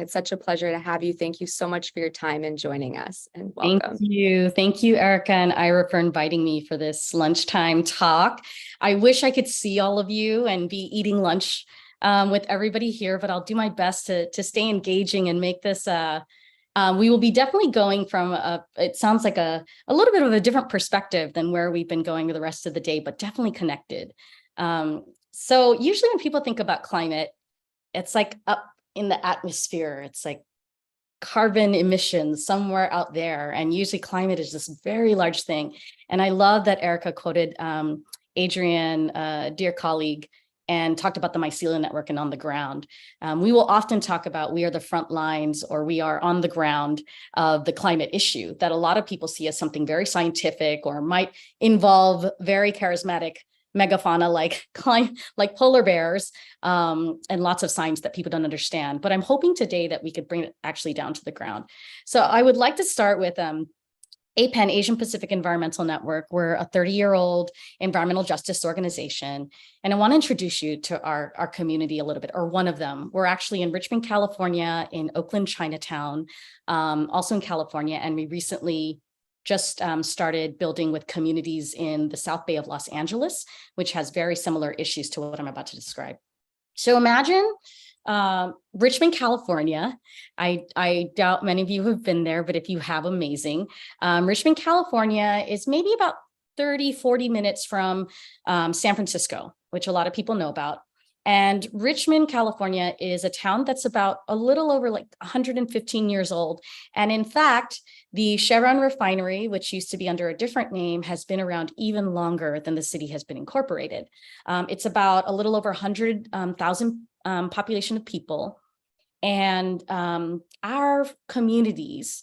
It's such a pleasure to have you. Thank you so much for your time and joining us, and Thank welcome. you. Thank you, Erica and Ira, for inviting me for this lunchtime talk. I wish I could see all of you and be eating lunch with everybody here, but I'll do my best to stay engaging and make this. We will be definitely going from it sounds like a little bit of a different perspective than where we've been going the rest of the day, but definitely connected. So usually when people think about climate, it's like up in the atmosphere. It's like carbon emissions somewhere out there. And usually climate is this very large thing. And I love that Erica quoted Adrienne, dear colleague, and talked about the mycelial network and on the ground. We will often talk about we are the front lines, or we are on the ground of the climate issue that a lot of people see as something very scientific or might involve very charismatic megafauna like polar bears, and lots of signs that people don't understand. But I'm hoping today that we could bring it actually down to the ground. So I would like to start with APEN, Asian Pacific Environmental Network. We're a 30-year-old environmental justice organization. And I want to introduce you to our community a little bit, or one of them. We're actually in Richmond, California, in Oakland, Chinatown, also in California. And we recently just started building with communities in the South Bay of Los Angeles, which has very similar issues to what I'm about to describe. So imagine Richmond, California. I doubt many of you have been there, but if you have, amazing. Richmond, California is maybe about 30, 40 minutes from San Francisco, which a lot of people know about. And Richmond, California is a town that's about a little over like 115 years old. And in fact, the Chevron refinery, which used to be under a different name, has been around even longer than the city has been incorporated. It's about a little over 100,000 population of people. And our communities,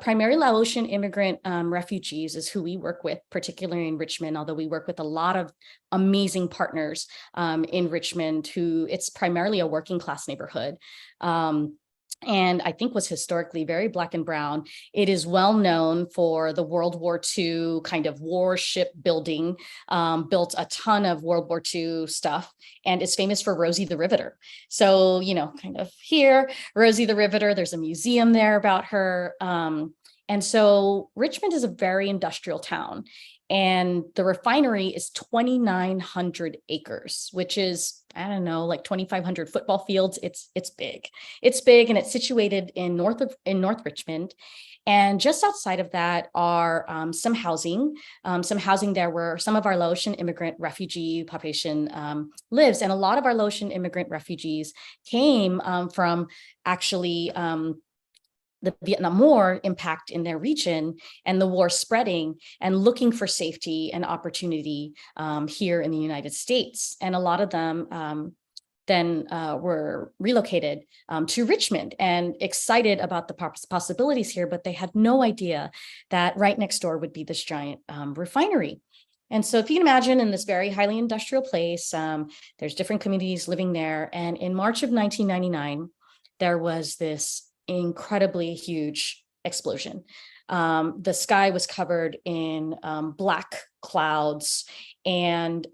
primarily Laotian immigrant refugees is who we work with, particularly in Richmond, although we work with a lot of amazing partners in Richmond, who it's primarily a working class neighborhood. And I think was historically very Black and brown. It is well known for the World War II kind of warship building, built a ton of World War II stuff, and is famous for Rosie the Riveter. So, you know, kind of here, Rosie the Riveter, there's a museum there about her. And so Richmond is a very industrial town. And the refinery is 2,900 acres, which is, I don't know, like 2,500 football fields. It's big. It's big, and it's situated in North Richmond. And just outside of that are some housing there where some of our Laotian immigrant refugee population lives. And a lot of our Laotian immigrant refugees came from actually the Vietnam War impact in their region and the war spreading and looking for safety and opportunity here in the United States. And a lot of them then were relocated to Richmond and excited about the possibilities here, but they had no idea that right next door would be this giant refinery. And so if you can imagine, in this very highly industrial place, there's different communities living there. And in March of 1999, there was this incredibly huge explosion. The sky was covered in black clouds, and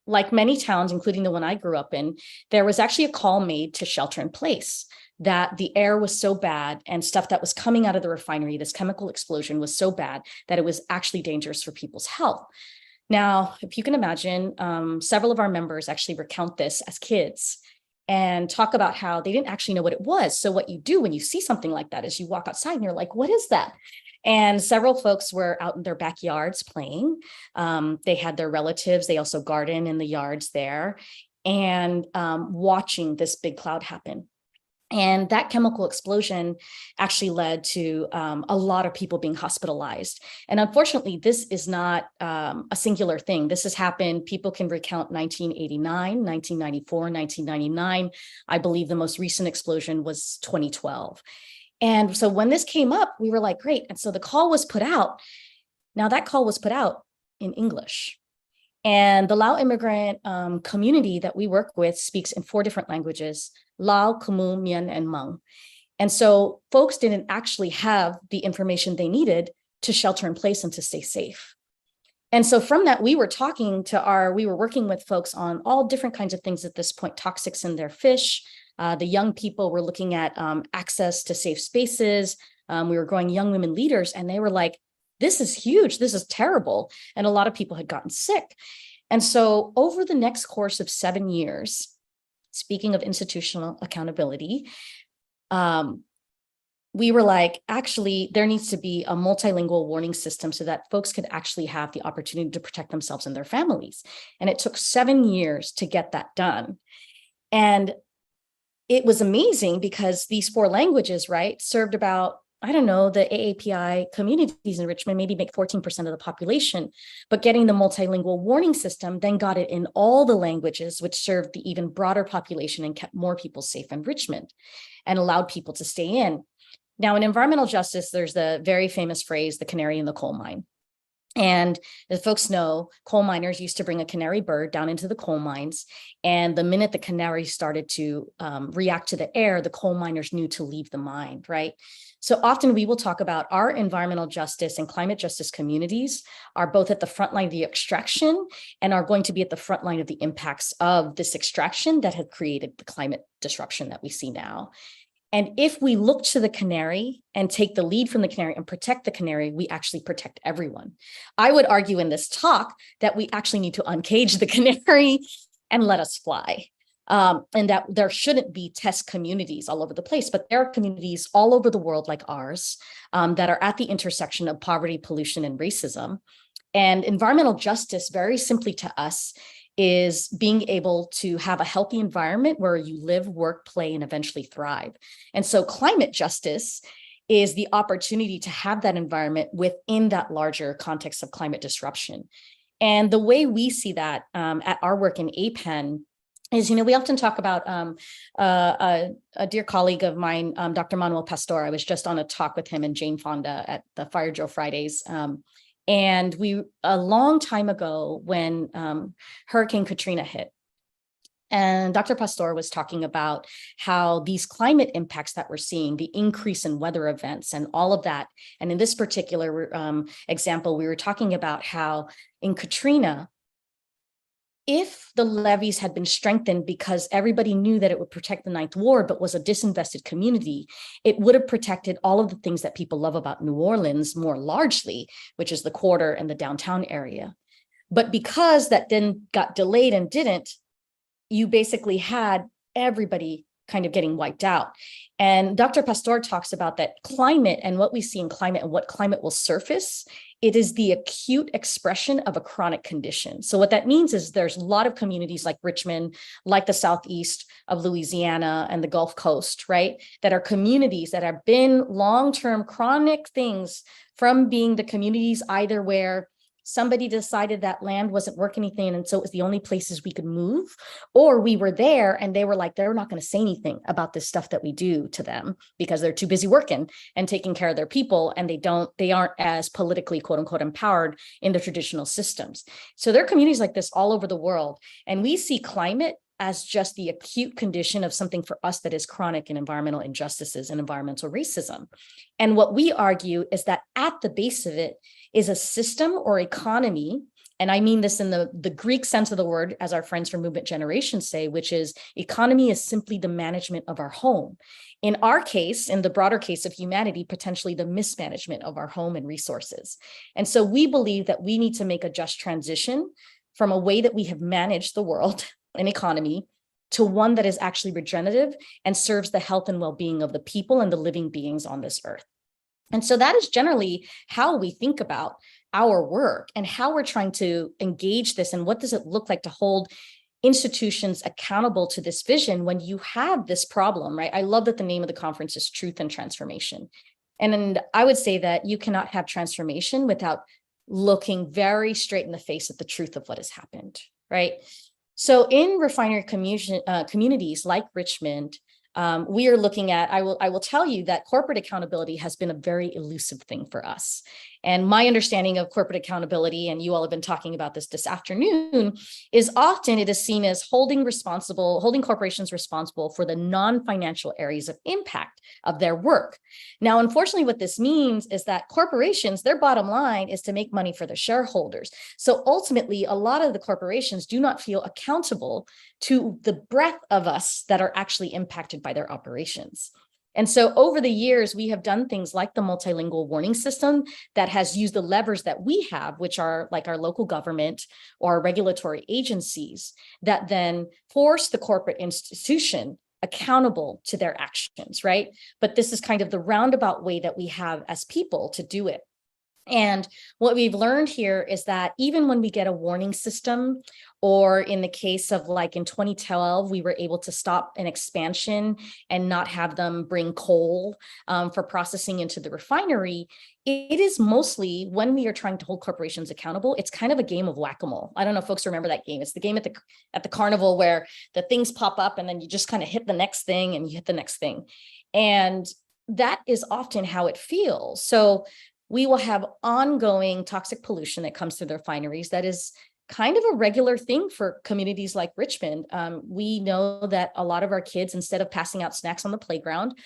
like many towns, including the one I grew up in, there was actually a call made to shelter in place, that the air was so bad and stuff that was coming out of the refinery, this chemical explosion, was so bad that it was actually dangerous for people's health. Now, if you can imagine, several of our members actually recount this as kids and talk about how they didn't actually know what it was. So what you do when you see something like that is you walk outside and you're like, what is that? And several folks were out in their backyards playing. They had their relatives. They also garden in the yards there, and watching this big cloud happen. And that chemical explosion actually led to a lot of people being hospitalized. And unfortunately, this is not a singular thing. This has happened. People can recount 1989, 1994, 1999. I believe the most recent explosion was 2012. And so when this came up, we were like, great. And so the call was put out. Now that call was put out in English. And the Lao immigrant community that we work with speaks in 4 different languages: Lao, Khmer, Mien, and Hmong. And so folks didn't actually have the information they needed to shelter in place and to stay safe. And so from that, we were working with folks on all different kinds of things at this point: toxics in their fish, The young people were looking at access to safe spaces. We were growing young women leaders, and they were like, this is huge, this is terrible. And a lot of people had gotten sick. And so over the next course of 7 years, speaking of institutional accountability, we were like, actually, there needs to be a multilingual warning system so that folks could actually have the opportunity to protect themselves and their families. And it took 7 years to get that done. And it was amazing because these 4 languages, right, served about, I don't know, the AAPI communities in Richmond maybe make 14% of the population, but getting the multilingual warning system then got it in all the languages, which served the even broader population and kept more people safe in Richmond and allowed people to stay in. Now, in environmental justice, there's the very famous phrase, the canary in the coal mine. And as folks know, coal miners used to bring a canary bird down into the coal mines. And the minute the canary started to react to the air, the coal miners knew to leave the mine, right? So often we will talk about our environmental justice and climate justice communities are both at the front line of the extraction and are going to be at the front line of the impacts of this extraction that have created the climate disruption that we see now. And if we look to the canary and take the lead from the canary and protect the canary, we actually protect everyone. I would argue in this talk that we actually need to uncage the canary and let us fly. And that there shouldn't be test communities all over the place, but there are communities all over the world like ours that are at the intersection of poverty, pollution, and racism. And environmental justice, very simply to us, is being able to have a healthy environment where you live, work, play, and eventually thrive. And so climate justice is the opportunity to have that environment within that larger context of climate disruption. And the way we see that at our work in APEN is, we often talk about a dear colleague of mine, Dr. Manuel Pastor. I was just on a talk with him and Jane Fonda at the Fire Drill Fridays. And we, a long time ago when Hurricane Katrina hit, and Dr. Pastor was talking about how these climate impacts that we're seeing, the increase in weather events and all of that. And in this particular example, we were talking about how in Katrina, if the levees had been strengthened because everybody knew that it would protect the Ninth Ward, but was a disinvested community, it would have protected all of the things that people love about New Orleans more largely, which is the quarter and the downtown area. But because that then got delayed and didn't, you basically had everybody kind of getting wiped out. And Dr. Pastor talks about that climate and what we see in climate and what climate will surface. It is the acute expression of a chronic condition. So what that means is there's a lot of communities like Richmond, like the southeast of Louisiana and the Gulf Coast, right? That are communities that have been long-term chronic things from being the communities either where somebody decided that land wasn't worth anything, and so it was the only places we could move, or we were there and they were like, they're not going to say anything about this stuff that we do to them because they're too busy working and taking care of their people, and they aren't as politically, quote unquote, empowered in the traditional systems. So there are communities like this all over the world, and we see climate as just the acute condition of something for us that is chronic in environmental injustices and environmental racism. And what we argue is that at the base of it is a system or economy, and I mean this in the Greek sense of the word, as our friends from Movement Generation say, which is economy is simply the management of our home. In our case, in the broader case of humanity, potentially the mismanagement of our home and resources. And so we believe that we need to make a just transition from a way that we have managed the world and economy to one that is actually regenerative and serves the health and well-being of the people and the living beings on this earth. And so that is generally how we think about our work and how we're trying to engage this, and what does it look like to hold institutions accountable to this vision when you have this problem, right? I love that the name of the conference is Truth and Transformation. And I would say that you cannot have transformation without looking very straight in the face at the truth of what has happened, right? So in refinery communities like Richmond, we are looking at, I will tell you that corporate accountability has been a very elusive thing for us. And my understanding of corporate accountability, and you all have been talking about this afternoon, is often it is seen as holding corporations responsible for the non-financial areas of impact of their work. Now, unfortunately, what this means is that corporations, their bottom line is to make money for their shareholders. So ultimately, a lot of the corporations do not feel accountable to the breadth of us that are actually impacted by their operations. And so over the years, we have done things like the multilingual warning system that has used the levers that we have, which are like our local government or regulatory agencies, that then force the corporate institution accountable to their actions, right? But this is kind of the roundabout way that we have as people to do it. And what we've learned here is that even when we get a warning system, or in the case of like in 2012, we were able to stop an expansion and not have them bring coal for processing into the refinery, it is mostly when we are trying to hold corporations accountable, it's kind of a game of whack-a-mole. I don't know if folks remember that game. It's the game at the carnival where the things pop up and then you just kind of hit the next thing and you hit the next thing. And that is often how it feels. So we will have ongoing toxic pollution that comes through the refineries that is kind of a regular thing for communities like Richmond. We know that a lot of our kids, instead of passing out snacks on the playground,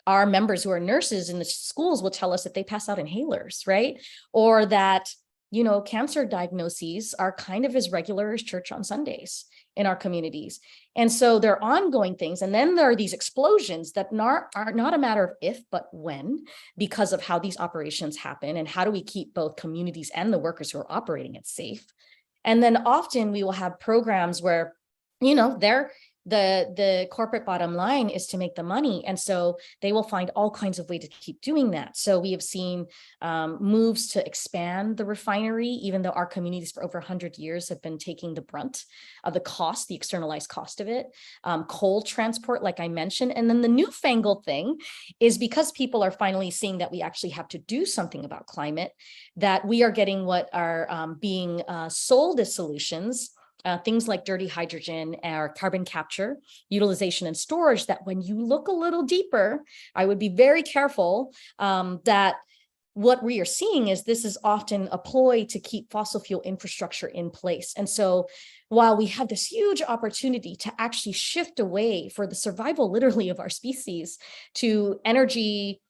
our members who are nurses in the schools will tell us that they pass out inhalers, right? Or that, you know, cancer diagnoses are kind of as regular as church on Sundays in our communities. And so they're ongoing things. And then there are these explosions that are not a matter of if, but when, because of how these operations happen and how do we keep both communities and the workers who are operating it safe. And then often we will have programs where, you know, the corporate bottom line is to make the money. And so they will find all kinds of ways to keep doing that. So we have seen moves to expand the refinery, even though our communities for over 100 years have been taking the brunt of the cost, the externalized cost of it. Coal transport, like I mentioned. And then the newfangled thing is because people are finally seeing that we actually have to do something about climate, that we are getting what are being sold as solutions. Things like dirty hydrogen or carbon capture, utilization and storage, that when you look a little deeper, I would be very careful that what we are seeing is this is often a ploy to keep fossil fuel infrastructure in place. And so while we have this huge opportunity to actually shift away for the survival literally of our species to energy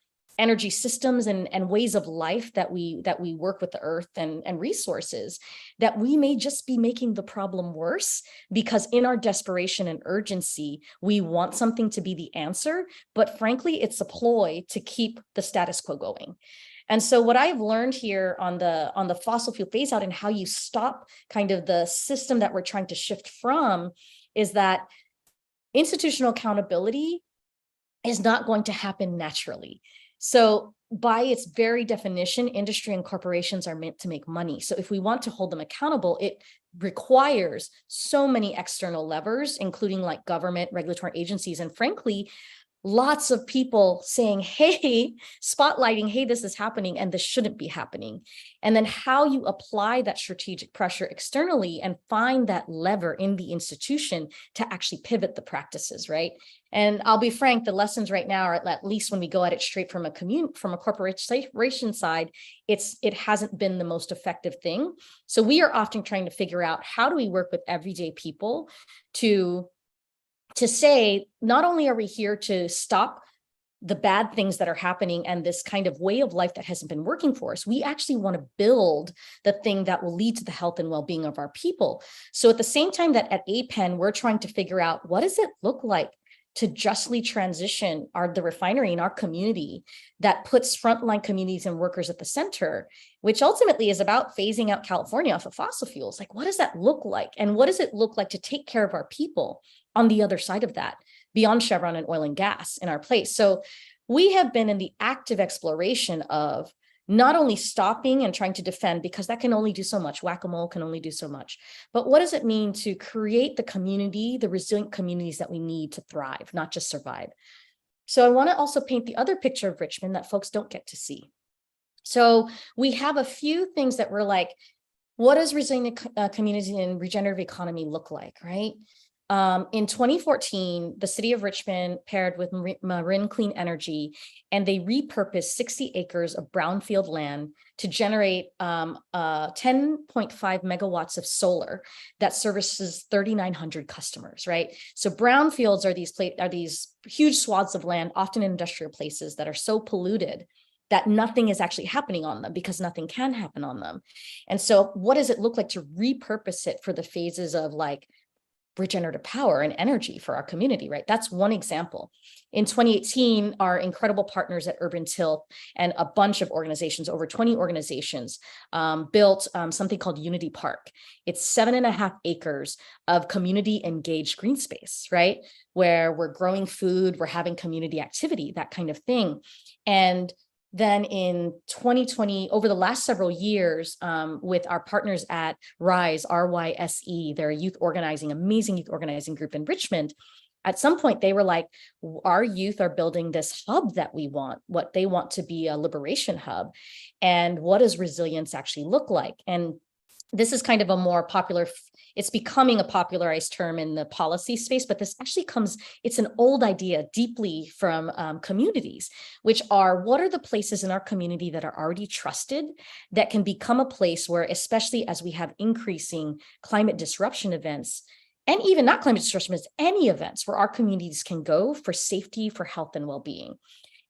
systems and ways of life that we work with the earth and resources, that we may just be making the problem worse because in our desperation and urgency, we want something to be the answer, but frankly, it's a ploy to keep the status quo going. And so what I've learned here on the fossil fuel phase out and how you stop kind of the system that we're trying to shift from is that institutional accountability is not going to happen naturally. So by its very definition, industry and corporations are meant to make money. So if we want to hold them accountable, it requires so many external levers, including like government, regulatory agencies, and frankly, lots of people saying, hey, spotlighting, hey, this is happening and this shouldn't be happening. And then how you apply that strategic pressure externally and find that lever in the institution to actually pivot the practices, right? And I'll be frank, the lessons right now are at least when we go at it straight from a corporation side, it hasn't been the most effective thing. So we are often trying to figure out how do we work with everyday people to say, not only are we here to stop the bad things that are happening and this kind of way of life that hasn't been working for us, we actually want to build the thing that will lead to the health and well-being of our people. So at the same time that at APEN, we're trying to figure out what does it look like to justly transition the refinery in our community that puts frontline communities and workers at the center, which ultimately is about phasing out California off of fossil fuels. Like, what does that look like? And what does it look like to take care of our people on the other side of that, beyond Chevron and oil and gas in our place? So we have been in the active exploration of not only stopping and trying to defend, because that can only do so much, whack-a-mole can only do so much, but what does it mean to create the community, the resilient communities that we need to thrive, not just survive? So I want to also paint the other picture of Richmond that folks don't get to see. So we have a few things that we're like, what does resilient community and regenerative economy look like, right? In 2014, the city of Richmond paired with Marin Clean Energy, and they repurposed 60 acres of brownfield land to generate 10.5 megawatts of solar that services 3,900 customers, right? So brownfields are these huge swaths of land, often in industrial places, that are so polluted that nothing is actually happening on them because nothing can happen on them. And so what does it look like to repurpose it for the phases of like regenerative power and energy for our community, right? That's one example. In 2018, our incredible partners at Urban Tilt and a bunch of organizations, over 20 organizations, built something called Unity Park. It's 7.5 acres of community engaged green space, right? Where we're growing food, we're having community activity, that kind of thing. And then in 2020, over the last several years, with our partners at RISE, RYSE, they're a amazing youth organizing group in Richmond. At some point, they were like, our youth are building this hub that we want, what they want to be a liberation hub. And what does resilience actually look like? And this is kind of a more popular, it's becoming a popularized term in the policy space, but this actually it's an old idea deeply from communities, which are, what are the places in our community that are already trusted that can become a place where, especially as we have increasing climate disruption events, and even not climate disruption, but any events where our communities can go for safety, for health and well-being.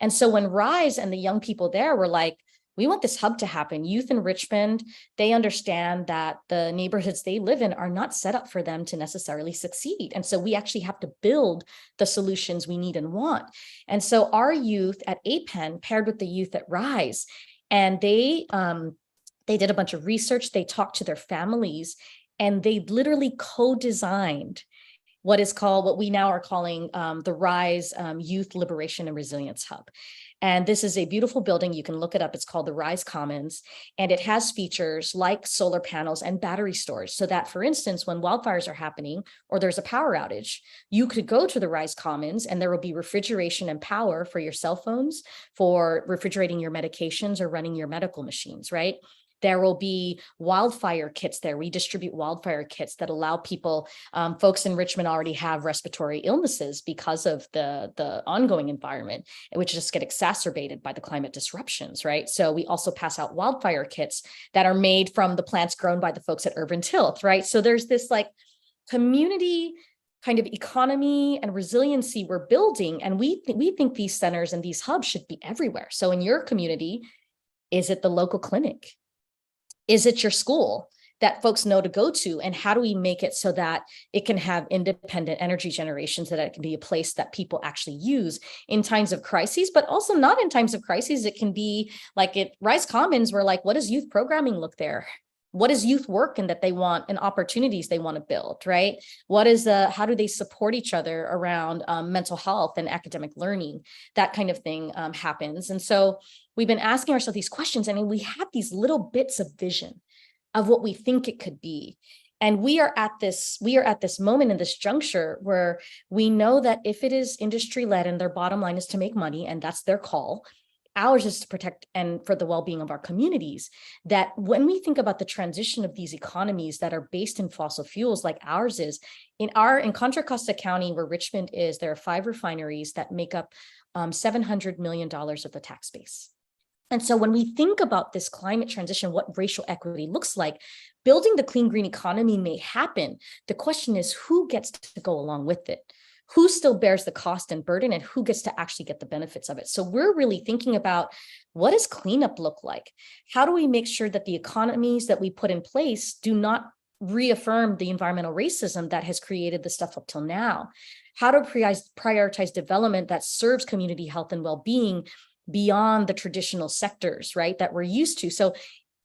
And so when RISE and the young people there were like, we want this hub to happen. Youth in Richmond, they understand that the neighborhoods they live in are not set up for them to necessarily succeed. And so we actually have to build the solutions we need and want. And so our youth at APEN paired with the youth at RISE, and they did a bunch of research, they talked to their families, and they literally co-designed what we now are calling the RISE Youth Liberation and Resilience Hub. And this is a beautiful building. You can look it up. It's called the RISE Commons. And it has features like solar panels and battery storage. So that, for instance, when wildfires are happening or there's a power outage, you could go to the RISE Commons and there will be refrigeration and power for your cell phones, for refrigerating your medications or running your medical machines, right? There will be wildfire kits there. We distribute wildfire kits that allow people, folks in Richmond already have respiratory illnesses because of the ongoing environment, which just get exacerbated by the climate disruptions, right? So we also pass out wildfire kits that are made from the plants grown by the folks at Urban Tilt, right? So there's this like community kind of economy and resiliency we're building. And we think these centers and these hubs should be everywhere. So in your community, is it the local clinic? Is it your school that folks know to go to? And how do we make it so that it can have independent energy generation, so that it can be a place that people actually use in times of crises, but also not in times of crises? It can be like at RISE Commons, we're like, what does youth programming look there? What is youth work and that they want and opportunities they want to build, right? How do they support each other around mental health and academic learning? That kind of thing happens. And so we've been asking ourselves these questions, and we have these little bits of vision of what we think it could be. And we are at this moment in this juncture where we know that if it is industry led and their bottom line is to make money, and that's their call, ours is to protect and for the well-being of our communities, that when we think about the transition of these economies that are based in fossil fuels like ours is, in Contra Costa County, where Richmond is, there are 5 refineries that make up $700 million of the tax base. And so when we think about this climate transition, what racial equity looks like, building the clean green economy may happen. The question is, who gets to go along with it? Who still bears the cost and burden, and who gets to actually get the benefits of it? So we're really thinking about, what does cleanup look like? How do we make sure that the economies that we put in place do not reaffirm the environmental racism that has created the stuff up till now? How to prioritize development that serves community health and well-being beyond the traditional sectors, right, that we're used to? So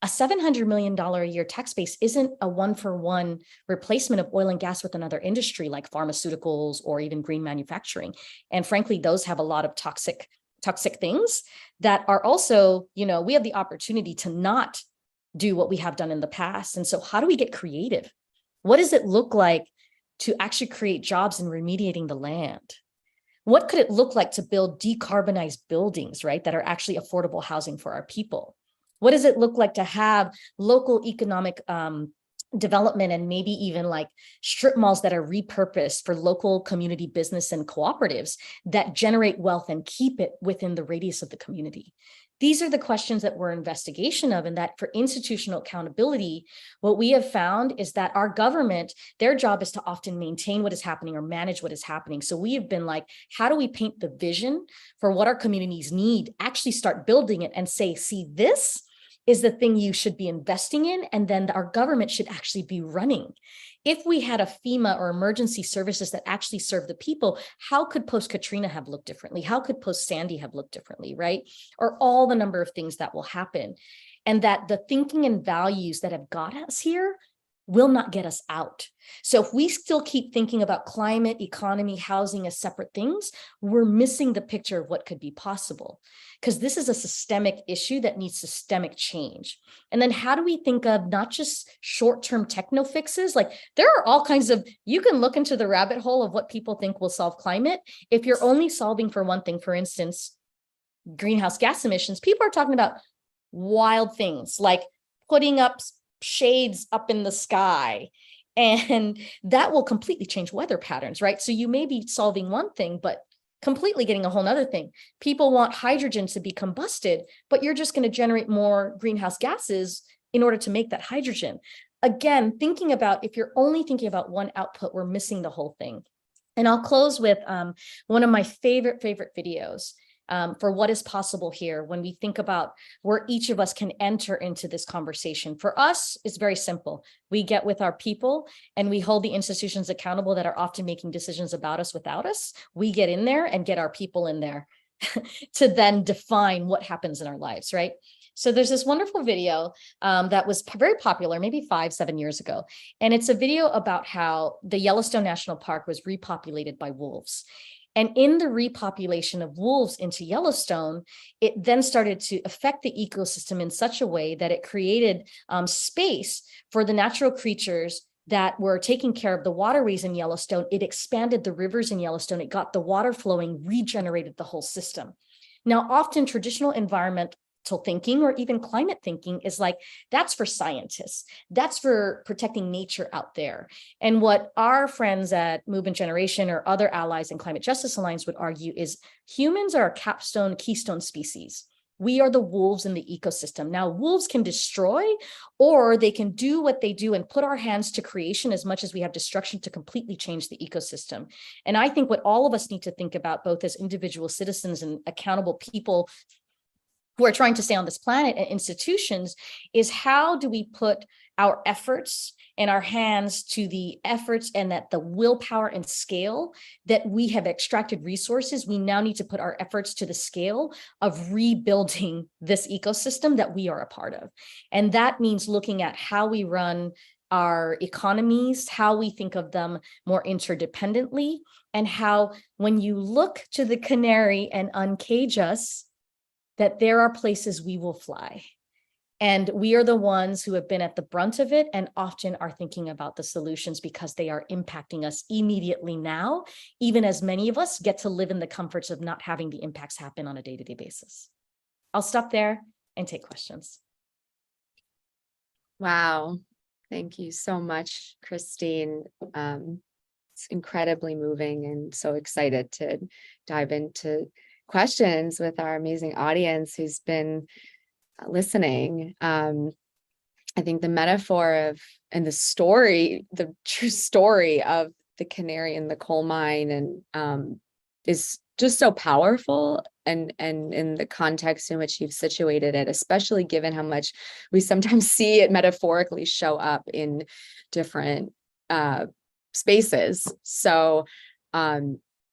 a $700 million a year tax base isn't a one-for-one replacement of oil and gas with another industry like pharmaceuticals or even green manufacturing. And frankly, those have a lot of toxic things that are also, we have the opportunity to not do what we have done in the past. And so how do we get creative? What does it look like to actually create jobs in remediating the land? What could it look like to build decarbonized buildings, right, that are actually affordable housing for our people? What does it look like to have local economic development and maybe even like strip malls that are repurposed for local community business and cooperatives that generate wealth and keep it within the radius of the community. These are the questions that we're investigation of, and that for institutional accountability, what we have found is that our government, their job is to often maintain what is happening or manage what is happening. So we have been like, how do we paint the vision for what our communities need, actually start building it and say, see, this is the thing you should be investing in, and then our government should actually be running. If we had a FEMA or emergency services that actually serve the people, how could post-Katrina have looked differently? How could post-Sandy have looked differently, right? Or all the number of things that will happen. And that the thinking and values that have got us here will not get us out. So if we still keep thinking about climate, economy, housing as separate things, we're missing the picture of what could be possible, because this is a systemic issue that needs systemic change. And then how do we think of not just short-term techno fixes? Like there are all kinds of, you can look into the rabbit hole of what people think will solve climate. If you're only solving for one thing, for instance, greenhouse gas emissions, people are talking about wild things like putting up shades up in the sky, and that will completely change weather patterns, right? So you may be solving one thing, but completely getting a whole nother thing. People want hydrogen to be combusted, but you're just going to generate more greenhouse gases in order to make that hydrogen. Again, thinking about, if you're only thinking about one output, we're missing the whole thing. And I'll close with one of my favorite videos for what is possible here when we think about where each of us can enter into this conversation. For us, it's very simple. We get with our people and we hold the institutions accountable that are often making decisions about us without us. We get in there and get our people in there to then define what happens in our lives, right? So there's this wonderful video that was very popular, maybe 5-7 years ago. And it's a video about how the Yellowstone National Park was repopulated by wolves. And in the repopulation of wolves into Yellowstone, it then started to affect the ecosystem in such a way that it created space for the natural creatures that were taking care of the waterways in Yellowstone. It expanded the rivers in Yellowstone. It got the water flowing, regenerated the whole system. Now, often traditional environmental thinking or even climate thinking is like, that's for scientists. That's for protecting nature out there. And what our friends at Movement Generation or other allies in Climate Justice Alliance would argue is humans are a capstone, keystone species. We are the wolves in the ecosystem. Now, wolves can destroy, or they can do what they do and put our hands to creation as much as we have destruction to completely change the ecosystem. And I think what all of us need to think about, both as individual citizens and accountable people who are trying to stay on this planet and institutions, is how do we put our efforts and our hands to the efforts and that the willpower and scale that we have extracted resources. We now need to put our efforts to the scale of rebuilding this ecosystem that we are a part of. And that means looking at how we run our economies, how we think of them more interdependently, and how when you look to the canary and uncage us, that there are places we will fly. And we are the ones who have been at the brunt of it and often are thinking about the solutions because they are impacting us immediately now, even as many of us get to live in the comforts of not having the impacts happen on a day-to-day basis. I'll stop there and take questions. Wow. Thank you so much, Christine. It's incredibly moving and so excited to dive into questions with our amazing audience who's been listening. I think the metaphor of and the story, the true story of the canary in the coal mine, and is just so powerful, and in the context in which you've situated it, especially given how much we sometimes see it metaphorically show up in different spaces. So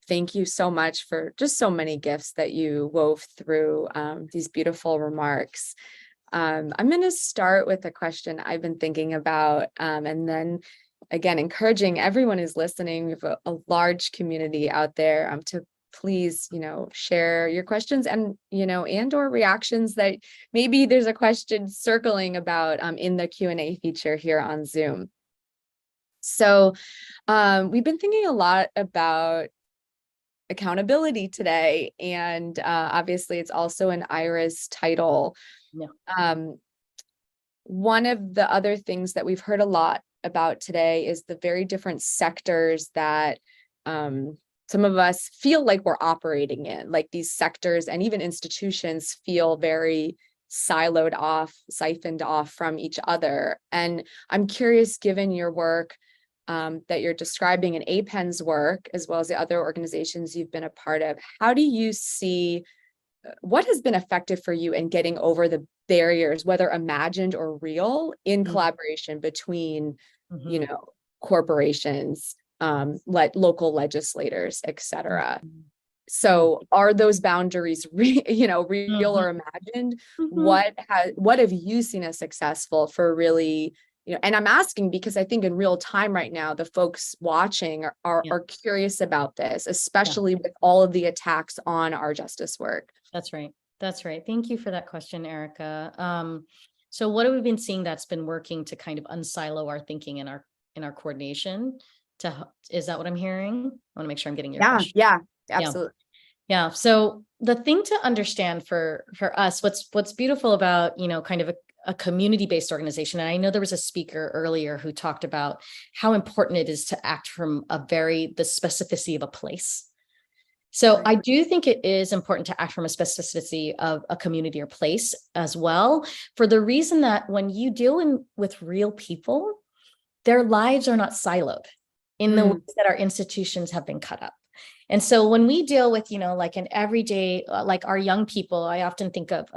thank you so much for just so many gifts that you wove through these beautiful remarks. I'm going to start with a question I've been thinking about, and then again, encouraging everyone who's listening. We have a large community out there to please, share your questions and, and or reactions that maybe there's a question circling about in the Q&A feature here on Zoom. So we've been thinking a lot about accountability today, and obviously it's also in IARA's title. Yeah. One of the other things that we've heard a lot about today is the very different sectors that some of us feel like we're operating in, like these sectors and even institutions feel very siloed off, siphoned off from each other. And I'm curious, given your work that you're describing in APEN's work, as well as the other organizations you've been a part of, how do you see what has been effective for you in getting over the barriers, whether imagined or real, in collaboration between, you know, corporations, local legislators, et cetera? So are those boundaries real or imagined? What have you seen as successful for really, and I'm asking because I think in real time right now, the folks watching are curious about this, especially with all of the attacks on our justice work. That's right. That's right. Thank you for that question, Erica. So what have we been seeing that's been working to kind of unsilo our thinking in our coordination? Is that what I'm hearing? I want to make sure I'm getting your question. Yeah, absolutely. Yeah. So the thing to understand for us, what's beautiful about, kind of a community-based organization. And I know there was a speaker earlier who talked about how important it is to act from the specificity of a place. So I do think it is important to act from a specificity of a community or place as well, for the reason that when you deal with real people, their lives are not siloed in the ways that our institutions have been cut up. And so when we deal with, like an everyday, like our young people, I often think of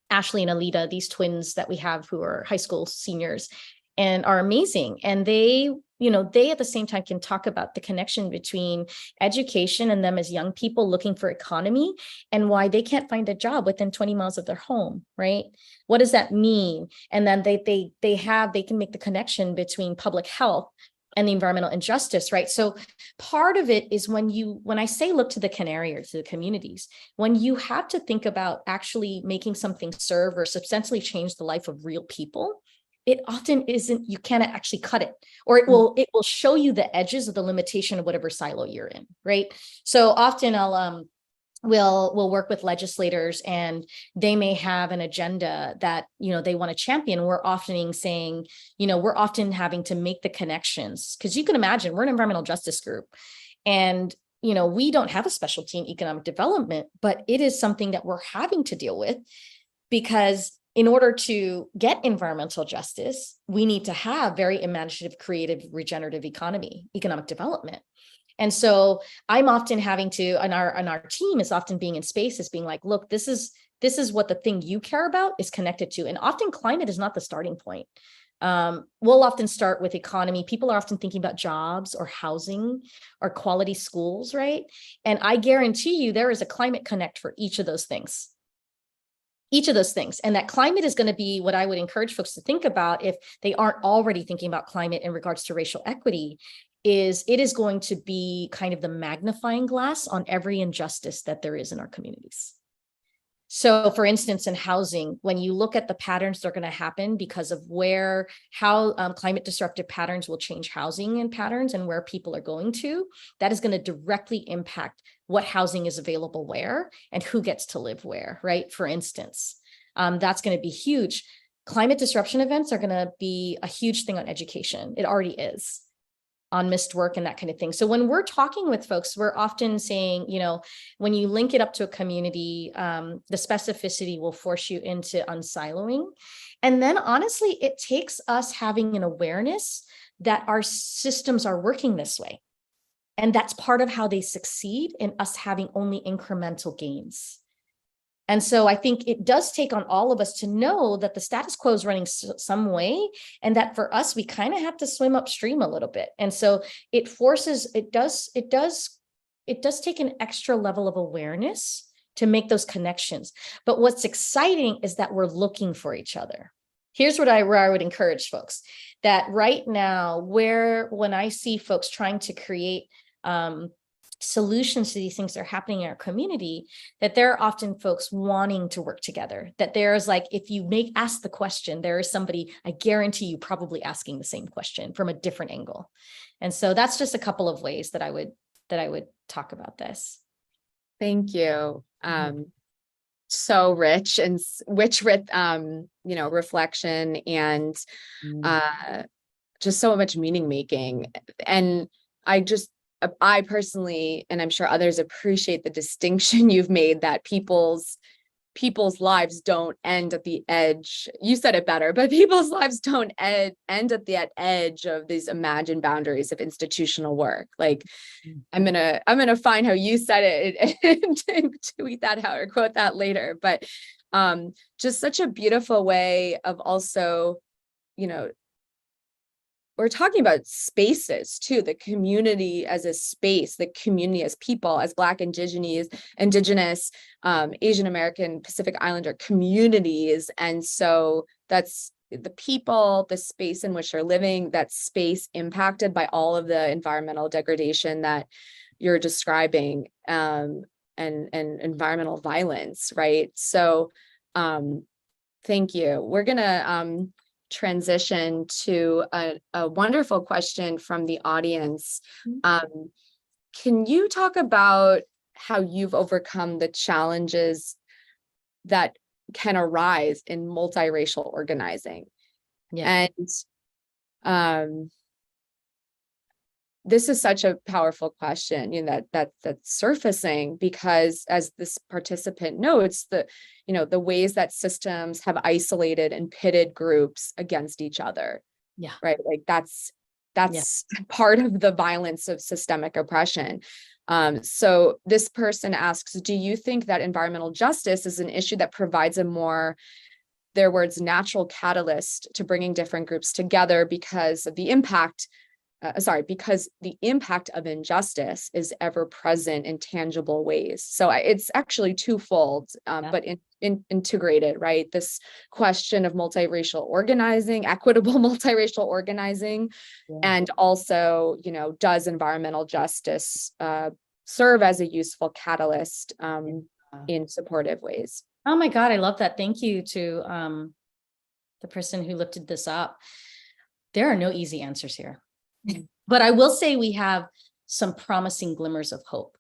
Ashley and Alita, these twins that we have who are high school seniors and are amazing. And they at the same time can talk about the connection between education and them as young people looking for economy and why they can't find a job within 20 miles of their home, right? What does that mean? And then they can make the connection between public health and the environmental injustice, right? So part of it is when I say look to the canary or to the communities, when you have to think about actually making something serve or substantially change the life of real people, it often isn't, you can't actually cut it, or it will show you the edges of the limitation of whatever silo you're in, right? So often we'll work with legislators and they may have an agenda that, they want to champion. We're often saying, we're often having to make the connections, because you can imagine we're an environmental justice group and, we don't have a specialty in economic development, but it is something that we're having to deal with, because in order to get environmental justice, we need to have very imaginative, creative, regenerative economic development. And so I'm often having to, and our team is often being in spaces being like, look, this is what the thing you care about is connected to. And often climate is not the starting point. We'll often start with economy. People are often thinking about jobs or housing or quality schools, right? And I guarantee you there is a climate connect for each of those things. And that climate is going to be what I would encourage folks to think about if they aren't already thinking about climate in regards to racial equity. It is going to be kind of the magnifying glass on every injustice that there is in our communities. So for instance, in housing, when you look at the patterns that are going to happen because of how climate disruptive patterns will change housing and patterns and where people are going to, that is going to directly impact what housing is available where and who gets to live where, right? For instance, that's going to be huge. Climate disruption events are going to be a huge thing on education. It already is. On missed work and that kind of thing. So when we're talking with folks, we're often saying, when you link it up to a community, the specificity will force you into unsiloing. And then honestly, it takes us having an awareness that our systems are working this way. And that's part of how they succeed in us having only incremental gains. And so I think it does take on all of us to know that the status quo is running some way, and that for us, we kind of have to swim upstream a little bit. And so it does take an extra level of awareness to make those connections. But what's exciting is that we're looking for each other. Here's where I would encourage folks that right now, when I see folks trying to create solutions to these things that are happening in our community, that there are often folks wanting to work together, that there's like, if you ask the question, there is somebody, I guarantee you, probably asking the same question from a different angle. And so that's just a couple of ways that I would talk about this. Thank you. So rich with reflection and just so much meaning making. And I personally, and I'm sure others, appreciate the distinction you've made that people's lives don't end at the edge. You said it better, but people's lives don't end at the edge of these imagined boundaries of institutional work. Like, I'm gonna find how you said it and tweet that out or quote that later. But just such a beautiful way of also, we're talking about spaces too, the community as a space, the community as people, as Black, Indigenous, Asian American, Pacific Islander communities. And so that's the people, the space in which they're living, that space impacted by all of the environmental degradation that you're describing, and environmental violence, right? So thank you. We're gonna transition to a wonderful question from the audience. Can you talk about how you've overcome the challenges that can arise in multiracial organizing? Yeah. And this is such a powerful question, that's surfacing, because as this participant notes, the ways that systems have isolated and pitted groups against each other. Yeah. Right. Like that's part of the violence of systemic oppression. So this person asks, do you think that environmental justice is an issue that provides a more, their words, natural catalyst to bringing different groups together because of the impact because the impact of injustice is ever present in tangible ways? So it's actually twofold, but integrated, right? This question of multiracial organizing, equitable multiracial organizing, and also, does environmental justice serve as a useful catalyst in supportive ways? Oh my God, I love that. Thank you to the person who lifted this up. There are no easy answers here. But I will say we have some promising glimmers of hope.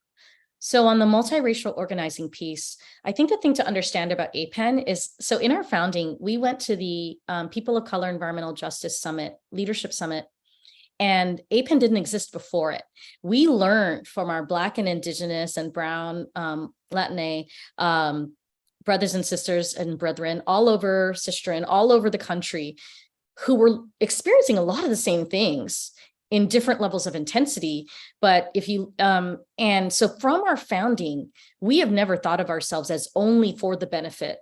So on the multiracial organizing piece, I think the thing to understand about APEN is, so in our founding, we went to the People of Color Environmental Justice Summit, Leadership Summit, and APEN didn't exist before it. We learned from our Black and Indigenous and Brown, Latinx brothers and sisters and brethren all over, sistren, all over the country, who were experiencing a lot of the same things in different levels of intensity. But if you, and so from our founding, we have never thought of ourselves as only for the benefit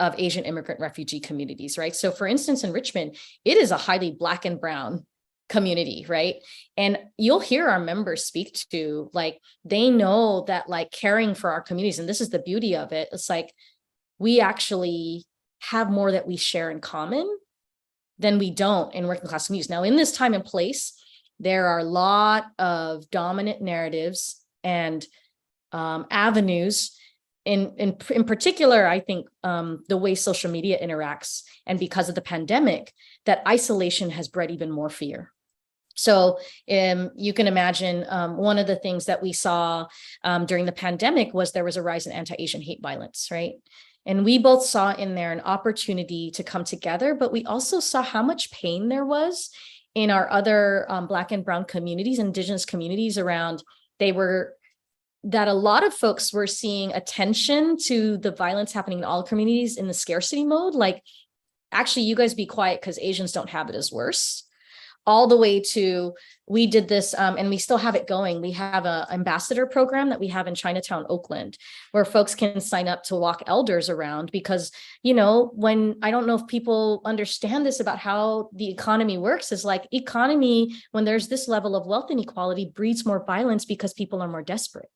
of Asian immigrant refugee communities, right? So for instance, in Richmond, it is a highly Black and Brown community, right? And you'll hear our members speak to, like, they know that, like, caring for our communities, and this is the beauty of it, it's like, we actually have more that we share in common than we don't in working class communities. Now, in this time and place, there are a lot of dominant narratives and avenues, in particular, I think the way social media interacts, and because of the pandemic, that isolation has bred even more fear. So you can imagine one of the things that we saw during the pandemic was there was a rise in anti-Asian hate violence, right? And we both saw in there an opportunity to come together, but we also saw how much pain there was in our other Black and Brown communities, Indigenous communities around, that a lot of folks were seeing attention to the violence happening in all communities in the scarcity mode. Like, actually, you guys be quiet because Asians don't have it as worse. All the way to, we did this, and we still have it going. We have an ambassador program that we have in Chinatown, Oakland, where folks can sign up to walk elders around, because, when, I don't know if people understand this about how the economy works, is like, economy, when there's this level of wealth inequality, breeds more violence because people are more desperate.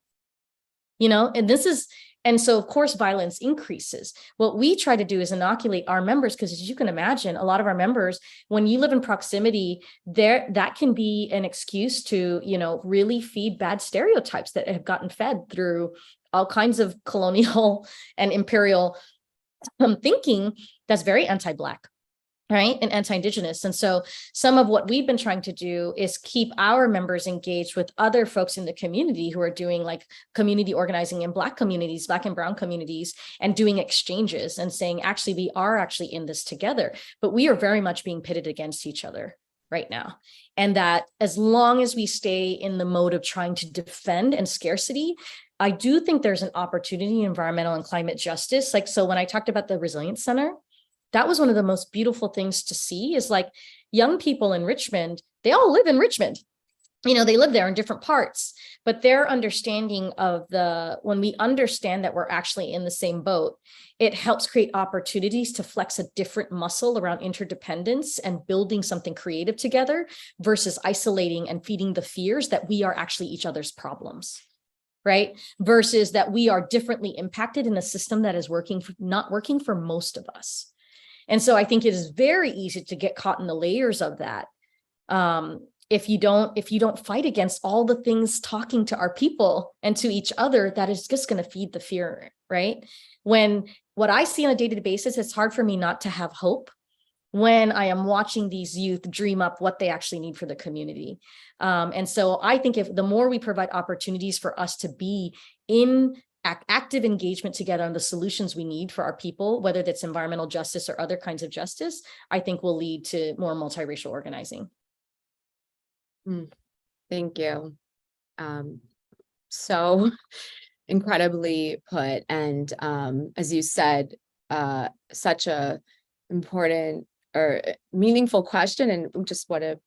And so of course violence increases. What we try to do is inoculate our members, because as you can imagine, a lot of our members, when you live in proximity, that can be an excuse to, really feed bad stereotypes that have gotten fed through all kinds of colonial and imperial thinking that's very anti-Black, right, and anti-Indigenous. And so some of what we've been trying to do is keep our members engaged with other folks in the community who are doing, like, community organizing in Black communities, Black and Brown communities, and doing exchanges and saying, actually, we are actually in this together, but we are very much being pitted against each other. right now. And that as long as we stay in the mode of trying to defend and scarcity, I do think there's an opportunity in environmental and climate justice. Like, so when I talked about the Resilience Center, that was one of the most beautiful things to see is like young people in Richmond, they all live in Richmond. You know, they live there in different parts, but their understanding of when we understand that we're actually in the same boat, it helps create opportunities to flex a different muscle around interdependence and building something creative together versus isolating and feeding the fears that we are actually each other's problems, right? Versus that we are differently impacted in a system that is not working for most of us. And so I think it is very easy to get caught in the layers of that. If you don't fight against all the things talking to our people and to each other, that is just going to feed the fear, right? When what I see on a day-to-day basis, it's hard for me not to have hope when I am watching these youth dream up what they actually need for the community. And so I think if the more we provide opportunities for us to be in active engagement together on the solutions we need for our people, whether that's environmental justice or other kinds of justice, I think will lead to more multiracial organizing. Thank you. So incredibly put. And as you said, such a important or meaningful question, and just what a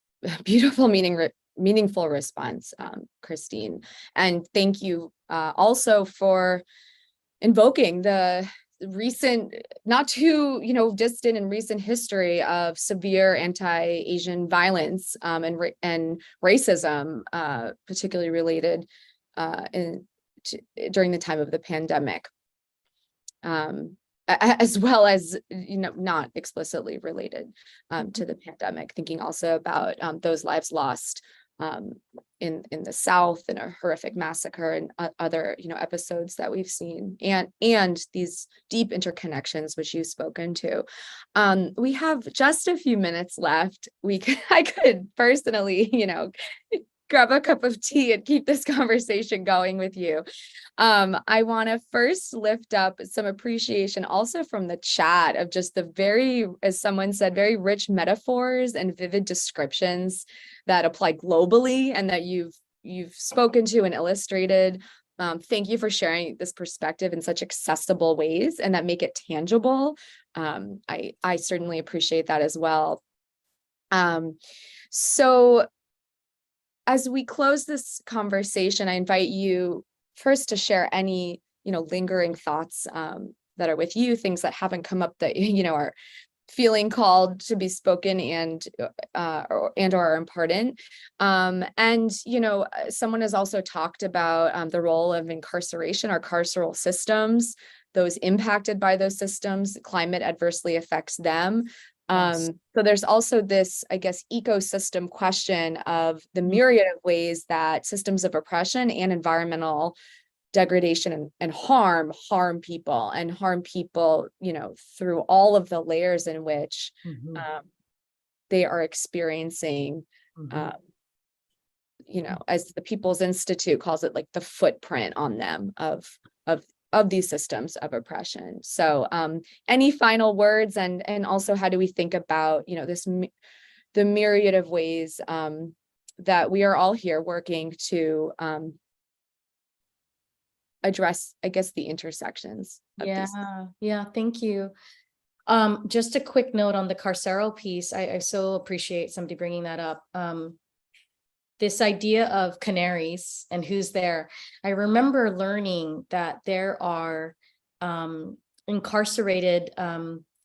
beautiful meaningful response, Christine. And thank you also for invoking the recent, not too distant and recent history of severe anti-Asian violence and racism, particularly related during the time of the pandemic, as well as not explicitly related to the pandemic. Thinking also about those lives lost in the South in a horrific massacre and other episodes that we've seen, and these deep interconnections which you've spoken to. We have just a few minutes left. I could personally grab a cup of tea and keep this conversation going with you. I want to first lift up some appreciation also from the chat of just the very, as someone said, very rich metaphors and vivid descriptions that apply globally and that you've spoken to and illustrated. Thank you for sharing this perspective in such accessible ways and that make it tangible. I certainly appreciate that as well. So as we close this conversation, I invite you first to share any, lingering thoughts that are with you, things that haven't come up that, are feeling called to be spoken and or are important. And, someone has also talked about the role of incarceration, our carceral systems, those impacted by those systems. Climate adversely affects them. Yes. So there's also this, I guess, ecosystem question of the myriad of ways that systems of oppression and environmental degradation and harm people through all of the layers in which they are experiencing, as the People's Institute calls it, like the footprint on them of these systems of oppression. So any final words, and also how do we think about, the myriad of ways that we are all here working to address, I guess, the intersections of these. Yeah, thank you. Just a quick note on the carceral piece. I so appreciate somebody bringing that up. This idea of canaries and who's there. I remember learning that there are incarcerated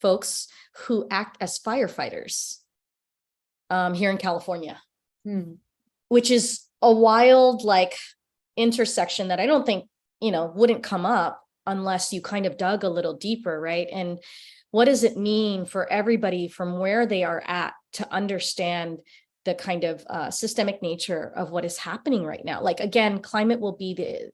folks who act as firefighters here in California, which is a wild intersection that I don't think, wouldn't come up unless you kind of dug a little deeper, right? And what does it mean for everybody from where they are at to understand the kind of systemic nature of what is happening right now? Like, again, climate will be the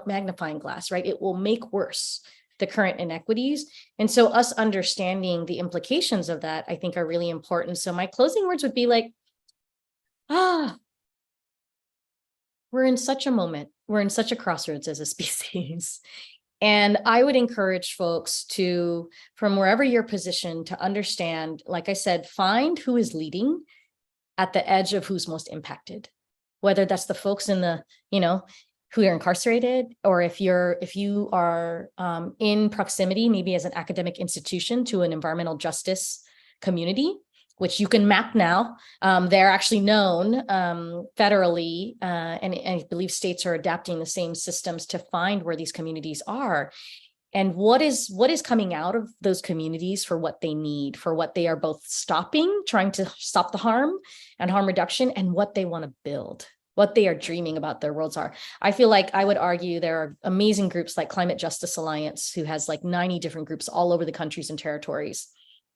magnifying glass, right? It will make worse the current inequities. And so us understanding the implications of that, I think, are really important. So my closing words would be we're in such a moment. We're in such a crossroads as a species. And I would encourage folks to, from wherever you're positioned, to understand, like I said, find who is leading at the edge of who's most impacted, whether that's the folks in the, who are incarcerated, or if you are in proximity, maybe as an academic institution, to an environmental justice community, which you can map now. They're actually known federally, and I believe states are adapting the same systems to find where these communities are. And what is coming out of those communities for what they need, for what they are both trying to stop the harm and harm reduction, and what they want to build, what they are dreaming about their worlds are. I feel like I would argue there are amazing groups like Climate Justice Alliance, who has like 90 different groups all over the countries and territories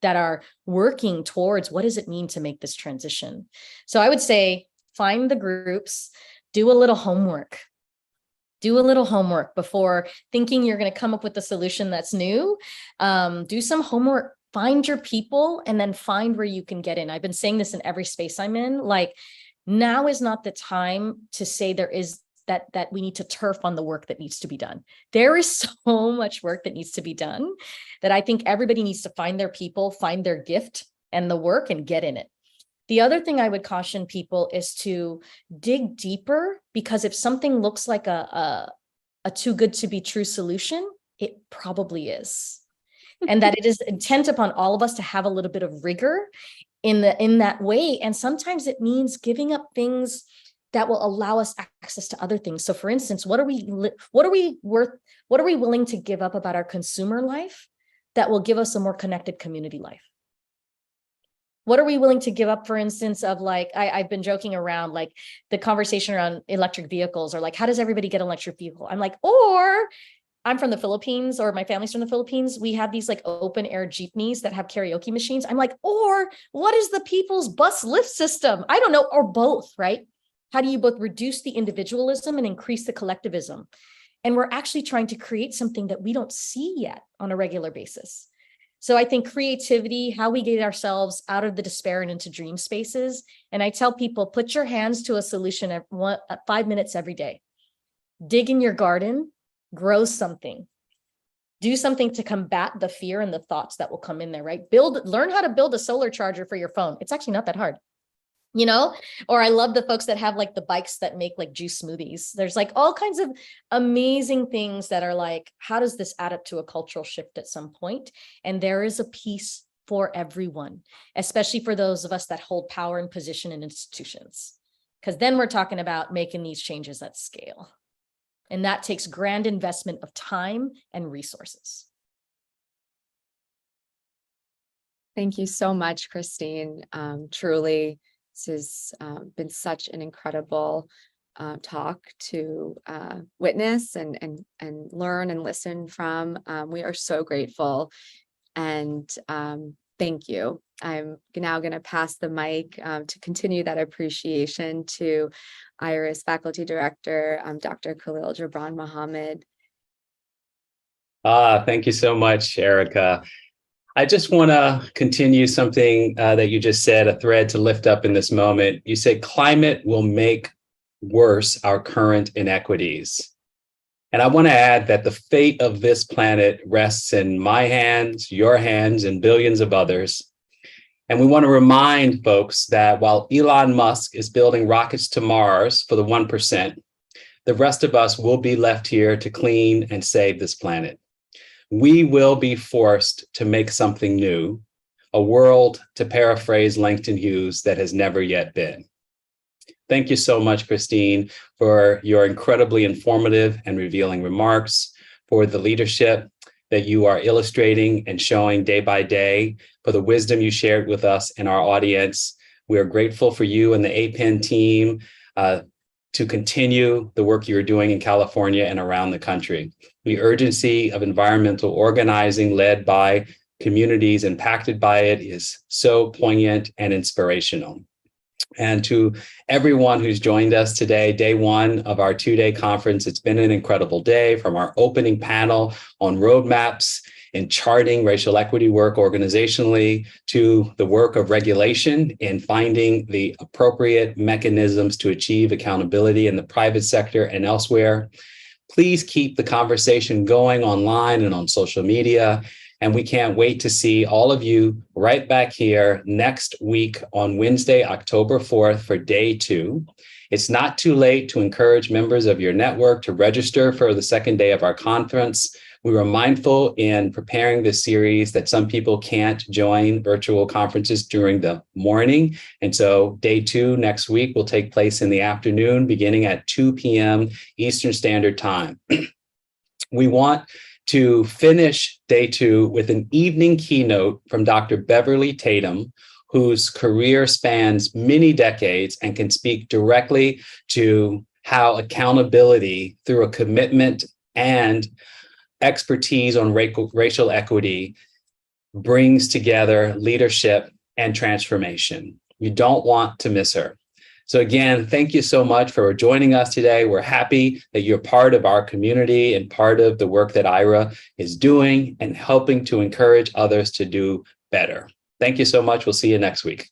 that are working towards what does it mean to make this transition. So I would say find the groups, do a little homework. Do a little homework before thinking you're going to come up with a solution that's new. Do some homework, find your people, and then find where you can get in. I've been saying this in every space I'm in, like, now is not the time to say there is that we need to turf on the work that needs to be done. There is so much work that needs to be done that I think everybody needs to find their people, find their gift and the work, and get in it. The other thing I would caution people is to dig deeper, because if something looks like a too good to be true solution, it probably is. And that it is intent upon all of us to have a little bit of rigor in that way. And sometimes it means giving up things that will allow us access to other things. So for instance, what are we willing to give up about our consumer life that will give us a more connected community life? What are we willing to give up, for instance, of like, I've been joking around, like the conversation around electric vehicles, or like, how does everybody get an electric vehicle? I'm like, or I'm from the Philippines, or my family's from the Philippines. We have these like open air jeepneys that have karaoke machines. I'm like, or what is the people's bus lift system? I don't know, or both, right? How do you both reduce the individualism and increase the collectivism? And we're actually trying to create something that we don't see yet on a regular basis. So I think creativity, how we get ourselves out of the despair and into dream spaces. And I tell people, put your hands to a solution at 5 minutes every day. Dig in your garden, grow something. Do something to combat the fear and the thoughts that will come in there, right? Learn how to build a solar charger for your phone. It's actually not that hard. Or I love the folks that have like the bikes that make like juice smoothies. There's like all kinds of amazing things that are like, how does this add up to a cultural shift at some point? And there is a piece for everyone, especially for those of us that hold power and position in institutions, because then we're talking about making these changes at scale. And that takes grand investment of time and resources. Thank you so much, Christine. Truly, this has been such an incredible talk to witness and learn and listen from. We are so grateful, and thank you. I'm now going to pass the mic to continue that appreciation to IARA's faculty director, Dr. Khalil Gibran Mohammed. Thank you so much, Erica. I just want to continue something that you just said, a thread to lift up in this moment. You said climate will make worse our current inequities. And I want to add that the fate of this planet rests in my hands, your hands, and billions of others. And we want to remind folks that while Elon Musk is building rockets to Mars for the 1%, the rest of us will be left here to clean and save this planet. We will be forced to make something new, a world, to paraphrase Langston Hughes, that has never yet been. Thank you so much, Christine, for your incredibly informative and revealing remarks, for the leadership that you are illustrating and showing day by day, for the wisdom you shared with us and our audience. We are grateful for you and the APEN team to continue the work you're doing in California and around the country. The urgency of environmental organizing led by communities impacted by it is so poignant and inspirational. And to everyone who's joined us today, day one of our 2-day conference, it's been an incredible day, from our opening panel on roadmaps in charting racial equity work organizationally, to the work of regulation in finding the appropriate mechanisms to achieve accountability in the private sector and elsewhere. Please keep the conversation going online and on social media. And we can't wait to see all of you right back here next week on Wednesday, October 4th for day 2. It's not too late to encourage members of your network to register for the second day of our conference. We were mindful in preparing this series that some people can't join virtual conferences during the morning. And so day 2 next week will take place in the afternoon, beginning at 2 p.m. Eastern Standard Time. We want to finish day 2 with an evening keynote from Dr. Beverly Tatum, whose career spans many decades and can speak directly to how accountability through a commitment and expertise on racial equity brings together leadership and transformation. You don't want to miss her. So again, thank you so much for joining us today. We're happy that you're part of our community and part of the work that IARA is doing and helping to encourage others to do better. Thank you so much. We'll see you next week.